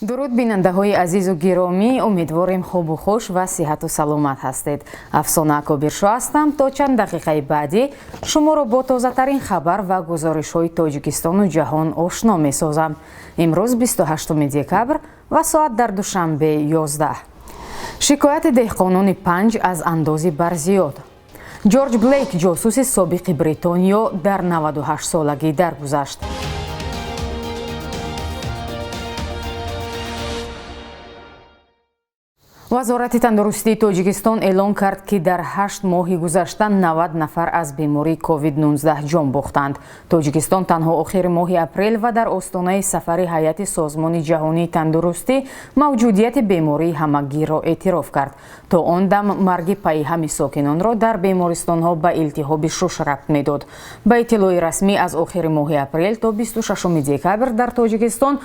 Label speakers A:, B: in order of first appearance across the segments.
A: дуруд бинандаҳои азизу гиромӣ, умедворем хубу хуш ва сиҳату саломат ҳастед. Афсона Кобиршо ҳастам. То чанд дақиқаи баъдӣ шуморо бо тозатарин хабар ва гузоришҳои Тоҷикистону ҷаҳон ошно месозам. Имрӯз 28 декабр ва соат дар душанбе 11. Шикояти деҳқонони панҷ аз андози барзиёд. Ҷорҷ Блэйк, ҷосуси собиқи Бритониё, дар 98 солагӣ даргузашт. вазорати тандурустии Тоҷикистон эълон кард, ки дар 8 моҳи гузашта 90 нафар аз бемории COVID-19 ҷон бохтанд. Тоҷикистон танҳо охири моҳи апрел ва дар остонаи сафари ҳайати Созмони ҷаҳонии тандурустӣ мавҷудияти бемории ҳамагирро эътироф кард. То он дам марги пайҳами сокинонро дар бемористонҳо ба илтиҳоби шуш рабт медод. Ба иттилои расмӣ аз охири моҳи апрел то 26 декабр дар Тоҷикистон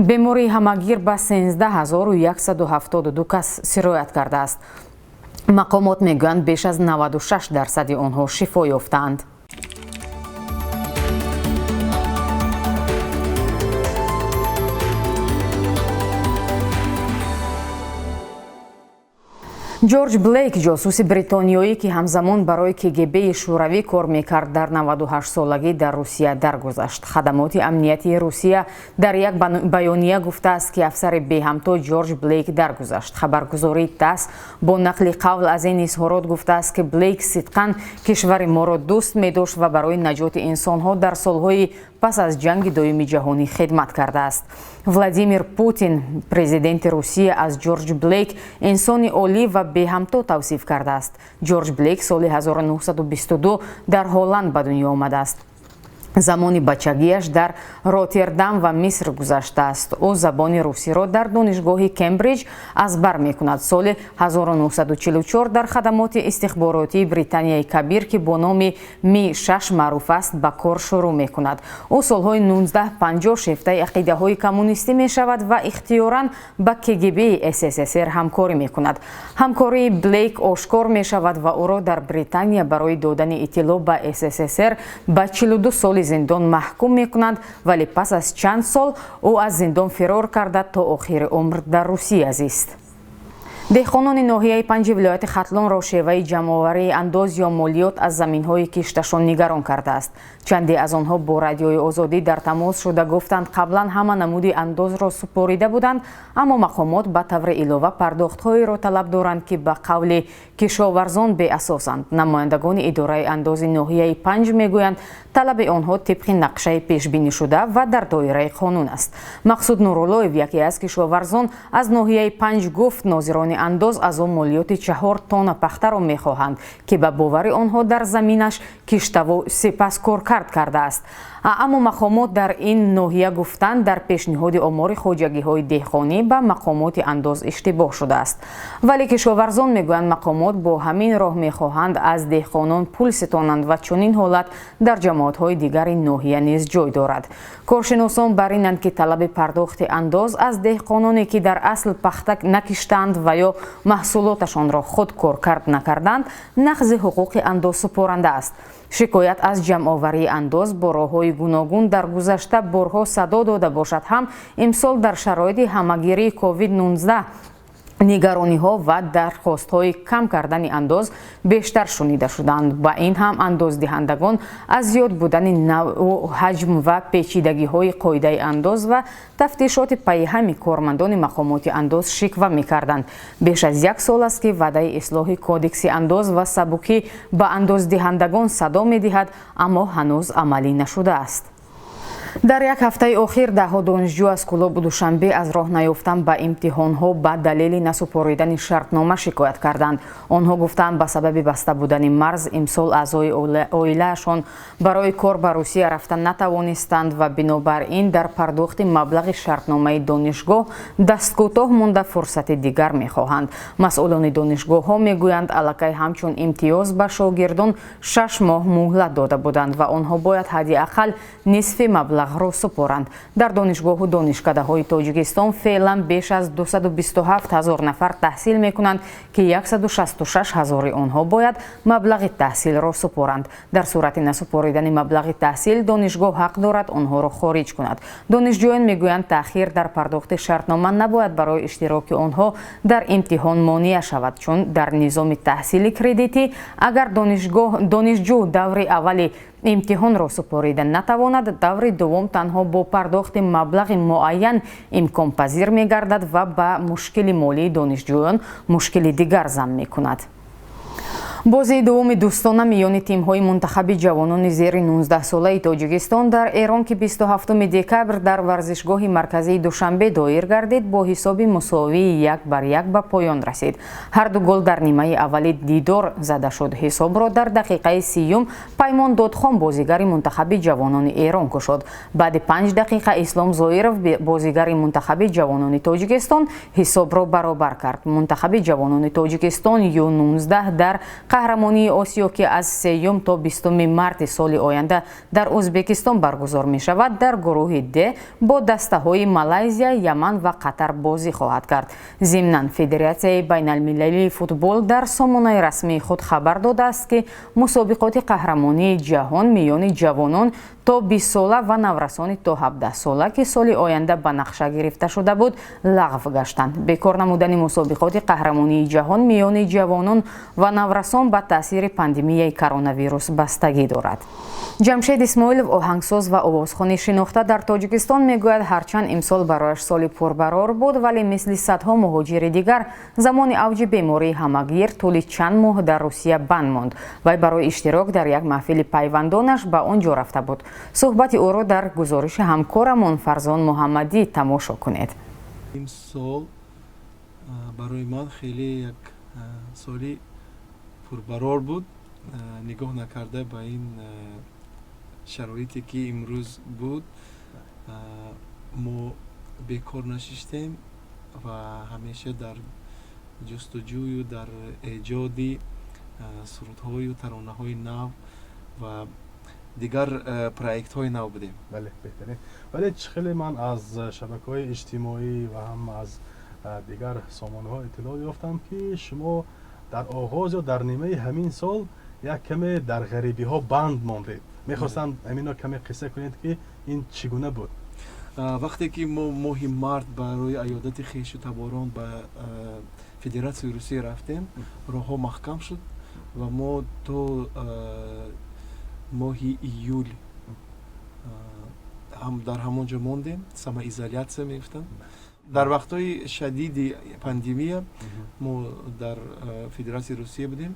A: бемории ҳамагир ба 13172 кас сироят кардааст. Мақомот мегӯянд беш аз 96% онҳо шифо ёфтаанд. Ҷорҷ Блэйк, ҷосуси бритониёӣ, ки ҳамзамон барои КГБ-и шӯравӣ кор мекард, дар 98 солагӣ дар Русия даргузашт. Хадамоти амниятии Русия дар як баёния гуфтааст, ки афсари беҳамто Ҷорҷ Блэйк даргузашт. Хабаргузории ТАСС бо нақли қавл аз ин изҳорот гуфтааст, ки Блэйк сидқан кишвари моро дӯст медошт ва барои наҷоти инсонҳо дар солҳои пас аз ҷанги доими ҷаҳонӣ хидмат кардааст. Владимир Путин, президенти Русия, аз Ҷорҷ Блэйк инсони олӣ ва беҳамто тавсиф кардааст. Ҷорҷ Блэйк соли 1922 дар Ҳолланд ба дунё омадааст. замони бачагиаш дар Роттердам ва Миср гузаштааст. Ӯ забони русиро дар донишгоҳи Кембриҷ аз бар мекунад. Соли 1944 дар хадамоти истихборотии Британияи Кабир, ки бо номи Ми-6 маъруф аст, ба кор шурӯъ мекунад. Ӯ солҳои 1950 шефтаи ақидаҳои коммунистӣ мешавад ва ихтиёран ба КГБ-и СССР ҳамкорӣ мекунад. ҳамкории Блэйк ошкор мешавад ва ӯро дар Британия барои додани иттилоъ ба СССР ба 42 соли зиндон маҳкум мекунанд, вале пас аз чанд сол ӯ аз зиндон фирор карда то охири умр дар Русия зист. деҳқонони ноҳияи панҷи вилояти Хатлонро шеваи ҷамъоварии андоз ё молиёт аз заминҳои кишташон нигарон кардааст. чанде аз онҳо бо радиои озодӣ дар тамос шуда гуфтанд, қаблан ҳама намуди андозро супорида буданд, аммо мақомот ба таври илова пардохтҳоеро талаб доранд, ки ба қавли кишоварзон беасосанд. намояндагони идораи андози ноҳияи панҷ мегӯянд, талаби онҳо тибқи нақшаи пешбинишуда ва дар доираи қонун аст. мақсуд нуруллоев, яке аз кишоварзон аз ноҳияи панҷ, гуфт нозирони андоз аз он молиёти 4 тонна пахтаро мехоҳанд, ки ба бовари онҳо дар заминаш киштаву сипас коркард кардааст. аммо мақомот дар ин ноҳия гуфтанд, дар пешниҳоди омори хоҷагиҳои деҳқонӣ ба мақомоти андоз иштибоҳ шудааст. вале кишоварзон мегӯянд, мақомот бо ҳамин роҳ мехоҳанд аз деҳқонон пул ситонанд ва чунин ҳолат дар ҷамоатҳои дигари ноҳия низ ҷой дорад. коршиносон бар инанд, ки талаби пардохти андоз аз деҳқононе, ки дар асл пахта накиштанд ва ё маҳсулоташонро худ коркард накарданд, нақзи ҳуқуқи андозсупоранда аст. шикоят аз ҷамъоварии андоз бо роҳҳои гуногун дар гузашта борҳо садо дода бошад ҳам, имсол дар шароити ҳамагирии COVID-19 нигарониҳо ва дархостҳои кам кардани андоз бештар шунида шуданд. ба ин ҳам андоздиҳандагон аз зиёд будани навъу ҳаҷм ва печидагиҳои қоидаи андоз ва тафтишоти пайҳами кормандони мақомоти андоз шиква мекарданд. беш аз 1 сол аст, ки ваъдаи ислоҳи кодекси андоз ва сабукӣ ба андоздиҳандагон садо медиҳад, аммо ҳанӯз амалӣ нашудааст. дар як ҳафтаи охир даҳҳо донишҷӯ аз клуб душанбе аз роҳ наёфтан ба имтиҳонҳо ба далели насупоридани шартнома шикоят карданд. онҳо гуфтанд, ба сабаби баста будани марз имсол аъзои оилаашон барои кор ба Русия рафта натавонистанд ва бинобар ин дар пардохти маблағи шартномаи донишгоҳ дасткӯтоҳ монда фурсати дигар мехоҳанд. масъулони донишгоҳҳо мегӯянд, аллакай ҳамчун имтиёз ба шогирдон 6 моҳ муҳлат дода буданд ва онҳо бояд ҳадди ақал нисфи маблағ маблағро супоранд. Дар донишгоҳу донишкадаҳои Тоҷикистон феълан беш аз 227 000 нафар таҳсил мекунанд ки 166 000 онҳо бояд маблағи таҳсилро супоранд. Дар сурати насупоридани маблағи таҳсил донишгоҳ ҳақ дорад онҳоро хориҷ кунад. Донишҷӯён мегӯянд таъхир дар пардохти шартнома набояд барои иштироки онҳо дар имтиҳон монеа шавад, чун дар низоми таҳсили кредитӣ агар донишҷӯ даври аввали имтиҳонро супорида натавонад, даври дуввум танҳо бо пардохти маблағи муайян имконпазир мегардад ва ба мушкили молии донишҷӯён мушкили дигар зам мекунад. бозии дуввуми дӯстона миёни тимҳои мунтахаби ҷавонони зери 19-солаи Тоҷикистон дар Эрон ки 27 декабр дар варзишгоҳи марказии Душанбе доир гардид, бо ҳисоби мусовии 1-1 ба поён расид. Ҳарду гол дар нимаи аввали дидор зада шуд. Ҳисобро дар дақиқаи 30 Паймон Додхон бозигари мунтахаби ҷавонони Эрон кушод. Баъди 5 дақиқа Ислом Зоиров бозигари мунтахаби ҷавонони Тоҷикистон ҳисобро баробар кард. Мунтахаби ҷавонони Тоҷикистон Ю-19 дар қаҳрамонии Осиё ки аз 3 то 20 марти соли оянда дар Узбекистон баргузор мешавад, дар гурӯҳи Д бо дастаҳои Малайзия, Яман ва Қатар бозӣ хоҳад кард. Зимнан Федератсияи байналмилалии футбол дар сомонаи расмии худ хабар додааст ки мусобиқоти қаҳрамонии ҷаҳон миёни ҷавонон то 20 сола ва наврасони то 17 сола ки соли оянда ба нақша гирифта шуда буд, лағв гаштанд. Бекор намудани мусобиқоти қаҳрамонии ҷаҳон миёни ҷавонон ва наврасон ба таъсири пандемияи коронавирус бастагӣ дорад. Ҷамшед Исмоилов, оҳангсоз ва овозхони шинохта дар Тоҷикистон, мегӯяд ҳарчанд имсол барояш соли пурбарор буд, вале мисли садҳо муҳоҷири дигар замони авҷи бемории ҳамагир тӯли чанд моҳ дар Русия банд монд. Вай барои иштирок дар як маҳфили пайвандонаш ба он ҷо рафта буд. суҳбати ӯро дар гузориши ҳамкорамон Фарзон Муҳаммадӣ тамошо кунед.
B: Имсол барои ман хеле як соли пурбарор буд, нигоҳ накарда ба ин шароите ки имрӯз буд. Мо бекор нашиштем ва ҳамеша дар ҷустуҷӯю дар эҷоди сурудҳою таронаҳои нав ва дигар проектҳои нав будем.
C: бале беҳтарин. вале чӣ хеле ман аз шабакаҳои иҷтимоӣ ва ҳам аз дигар сомонаҳо иттилоъ ёфтам ки шумо дар оғоз ё дар нимаи ҳамин сол як каме дар ғарибиҳо банд мондед. мехостам ҳамино каме қисса кунед ки ин чӣ гуна буд?
B: вақте ки мо моҳи март барои аёдати хешу таборон ба Федератсияи Русия рафтем, роҳҳо маҳкам шуд ва мо то моҳи июл дар ҳамон ҷо мондем, самоизолятсия мегуфтанд. дар вақтҳои шадиди пандемия мо дар Федератсияи Русия будем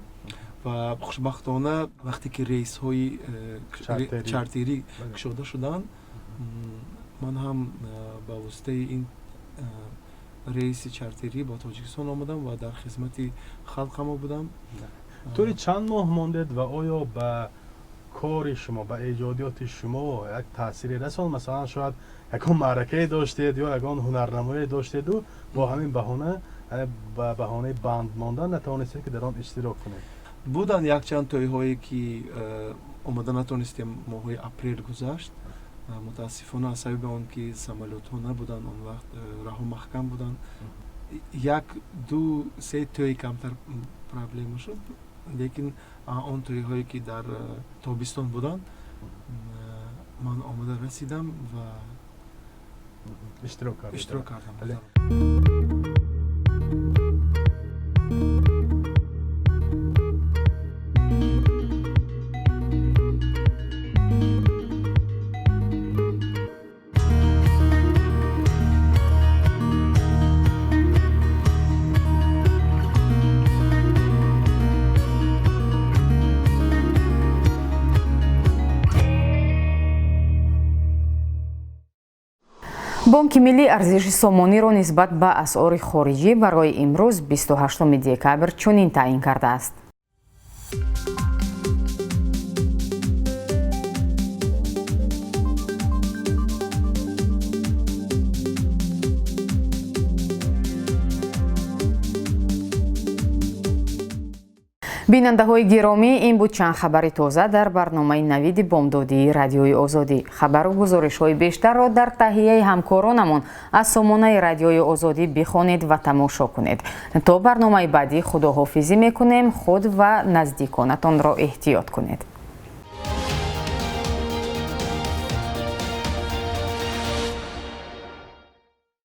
B: ва хушбахтона вақте ки рейсҳои чартерӣ кушода шуданд, ман ҳам ба воситаи ин рейси чартерӣ ба Тоҷикистон омадам ва дар хизмати халқамо будам.
C: тури чанд моҳ мондед ва оё ба кори шумо, ба эҷодиёти шумо як таъсире расон? масалан шояд ягон маъракае доштед ё ягон ҳунарнамоие доштеду бо ҳамин баҳона, ба баҳонаи банд мондан натавонистед ки дар он иштирок кунед?
B: Буданд якчанд тӯйҳое ки омада натонистем моҳои апрел гузашт. мутаассифона аз сабаби он ки самолётҳо набуданд, он вақт раҳо маҳкам буданд. як ду се тӯи камтар проблема шуд, лекин он тӯйҳое ки дар тобистон буданд, ман омада расидам ва иштирок кардам.
A: бонки миллии арзиши сомониро нисбат ба асъори хориҷӣ барои имрӯз 28 декабр чунин таъин кардааст. бинандаҳои гиромӣ, ин буд чанд хабари тоза дар барномаи навиди бомдодии радиои озодӣ. Хабару гузоришҳои бештарро дар таҳияи ҳамкоронамон аз сомонаи радиои озодӣ бихонед ва тамошо кунед. То барномаи баъдӣ худоҳофизӣ мекунем. худ ва наздиконатонро эҳтиёт кунед.